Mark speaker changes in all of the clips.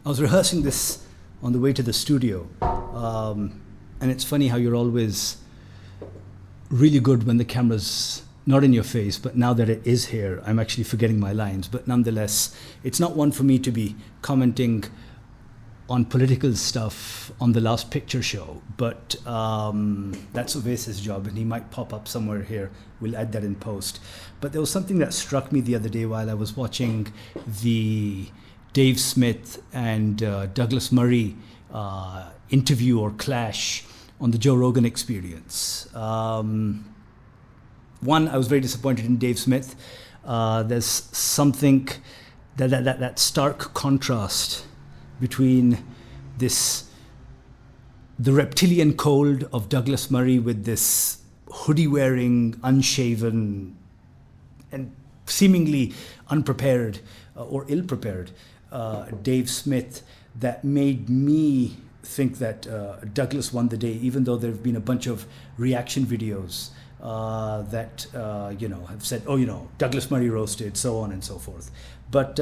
Speaker 1: I was rehearsing this on the way to the studio, and it's funny how you're always really good when the camera's not in your face, but now that it is here, I'm actually forgetting my lines. But nonetheless, it's not one for me to be commenting on political stuff on the Last Picture show, but that's Ovais's job, and he might pop up somewhere here. We'll add that in post. But there was something that struck me the other day while I was watching the Dave Smith and Douglas Murray interview or clash on the Joe Rogan Experience. One, I was very disappointed in Dave Smith. There's something that stark contrast between the reptilian cold of Douglas Murray with this hoodie-wearing, unshaven, and seemingly unprepared or ill-prepared Dave Smith that made me think that Douglas won the day, even though there have been a bunch of reaction videos that have said, Douglas Murray roasted, so on and so forth. But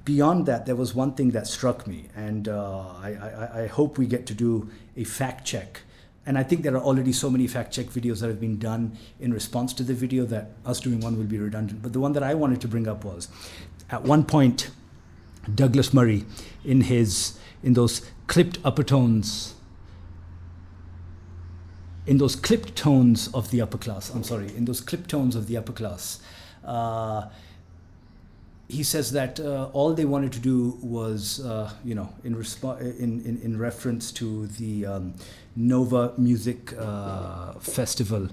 Speaker 1: beyond that, there was one thing that struck me, and I hope we get to do a fact check. And I think there are already so many fact check videos that have been done in response to the video that us doing one will be redundant. But the one that I wanted to bring up was, at one point, Douglas Murray, in those clipped upper tones, in those clipped tones of the upper class, he says that all they wanted to do was, in reference to the Nova Music Festival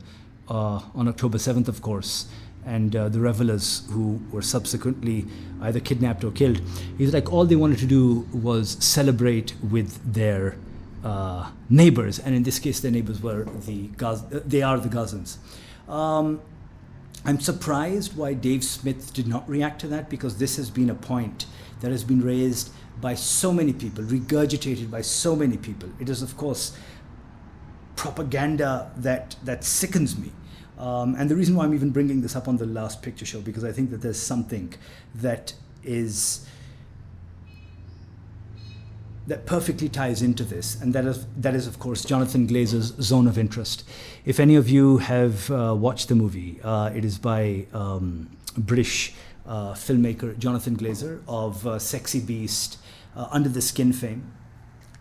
Speaker 1: on October 7th, of course, and the revelers who were subsequently either kidnapped or killed. He's like, all they wanted to do was celebrate with their neighbors, and in this case, their neighbors were the Gazans. I'm surprised why Dave Smith did not react to that, because this has been a point that has been raised by so many people, regurgitated by so many people. It is, of course, propaganda that sickens me. And the reason why I'm even bringing this up on the Last Picture show, because I think that there's something that perfectly ties into this, and that is of course Jonathan Glazer's Zone of Interest. If any of you have watched the movie, it is by British filmmaker Jonathan Glazer of Sexy Beast, Under the Skin fame,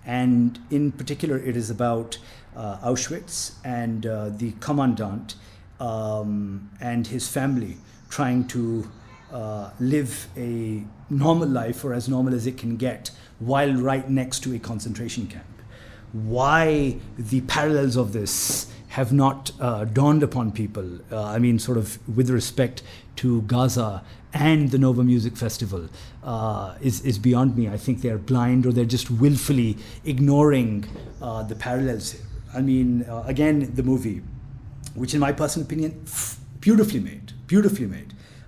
Speaker 1: and in particular it is about Auschwitz and the commandant and his family trying to live a normal life, or as normal as it can get, while right next to a concentration camp. Why the parallels of this have not dawned upon people, sort of with respect to Gaza and the Nova Music Festival, is beyond me. I think they're blind, or they're just willfully ignoring the parallels here. Again, the movie, which in my personal opinion, beautifully made.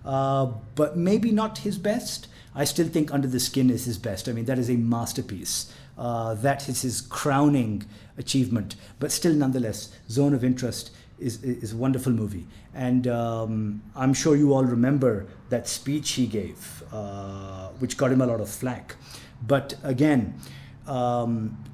Speaker 1: But maybe not his best. I still think Under the Skin is his best. That is a masterpiece. That is his crowning achievement. But still, nonetheless, Zone of Interest is a wonderful movie. And I'm sure you all remember that speech he gave, which got him a lot of flack. But again,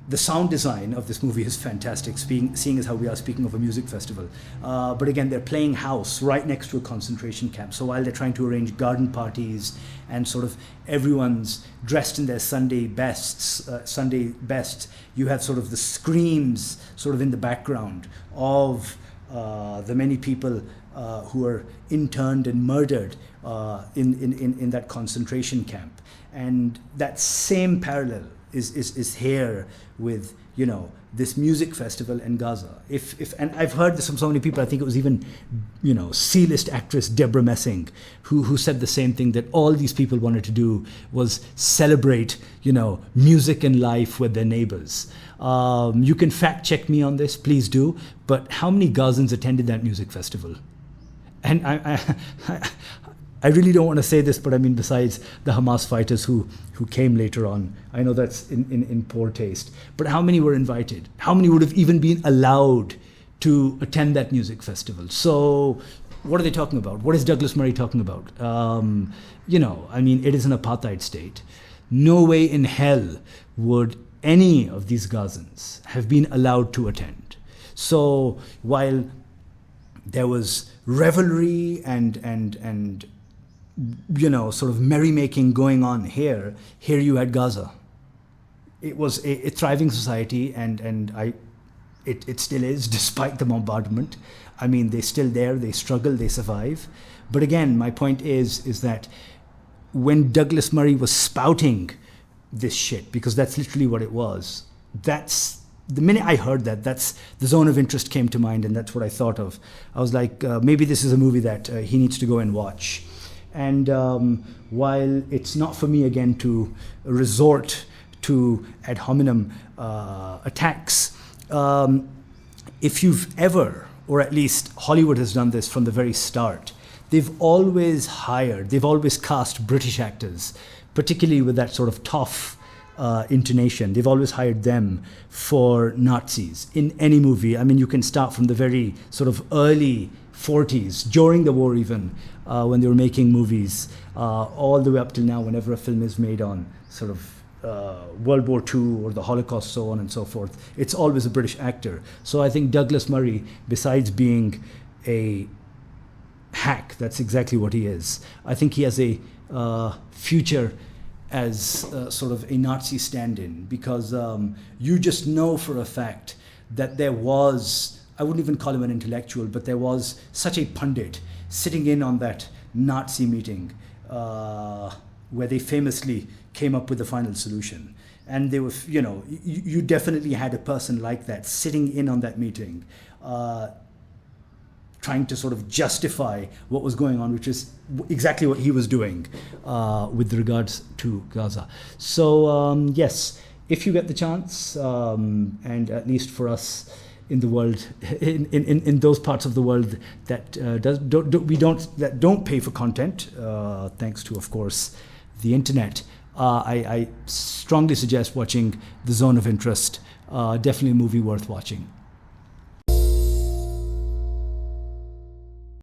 Speaker 1: the sound design of this movie is fantastic, seeing as how we are speaking of a music festival. But again, they're playing house right next to a concentration camp. So while they're trying to arrange garden parties and sort of everyone's dressed in their Sunday bests, you have sort of the screams sort of in the background of the many people who are interned and murdered in that concentration camp. And that same parallel is here with this music festival in Gaza. And I've heard this from so many people. I think it was even C-list actress Deborah Messing who said the same thing, that all these people wanted to do was celebrate music and life with their neighbors. You can fact check me on this, please do. But how many Gazans attended that music festival? And I really don't want to say this, but besides the Hamas fighters who came later on, I know that's in poor taste, but how many were invited? How many would have even been allowed to attend that music festival? So what are they talking about? What is Douglas Murray talking about? It is an apartheid state. no way in hell would any of these Gazans have been allowed to attend. So while there was revelry and sort of merrymaking going on here you had Gaza. It was a thriving society, and it still is, despite the bombardment. I mean, they're still there, they struggle, they survive. But again, my point is that when Douglas Murray was spouting this shit, because that's literally what it was, that's the minute I heard that, that's the Zone of Interest came to mind, and that's what I thought of. I was like, maybe this is a movie that he needs to go and watch. And while it's not for me, again, to resort to ad hominem attacks, if you've ever, or at least Hollywood has done this from the very start, they've always cast British actors, particularly with that sort of tough intonation. They've always hired them for Nazis in any movie. I mean, you can start from the very sort of early 40s, during the war even, when they were making movies, all the way up till now, whenever a film is made on sort of World War II or the Holocaust, so on and so forth, it's always a British actor. So I think Douglas Murray, besides being a hack, that's exactly what he is. I think he has a future as sort of a Nazi stand-in, because you just know for a fact that there was, I wouldn't even call him an intellectual, but there was such a pundit sitting in on that Nazi meeting where they famously came up with the final solution. And they were, you definitely had a person like that sitting in on that meeting, trying to sort of justify what was going on, which is exactly what he was doing with regards to Gaza. So yes, if you get the chance, and at least for us in the world, in those parts of the world that don't pay for content, thanks to, of course, the internet, I strongly suggest watching The Zone of Interest. Definitely a movie worth watching.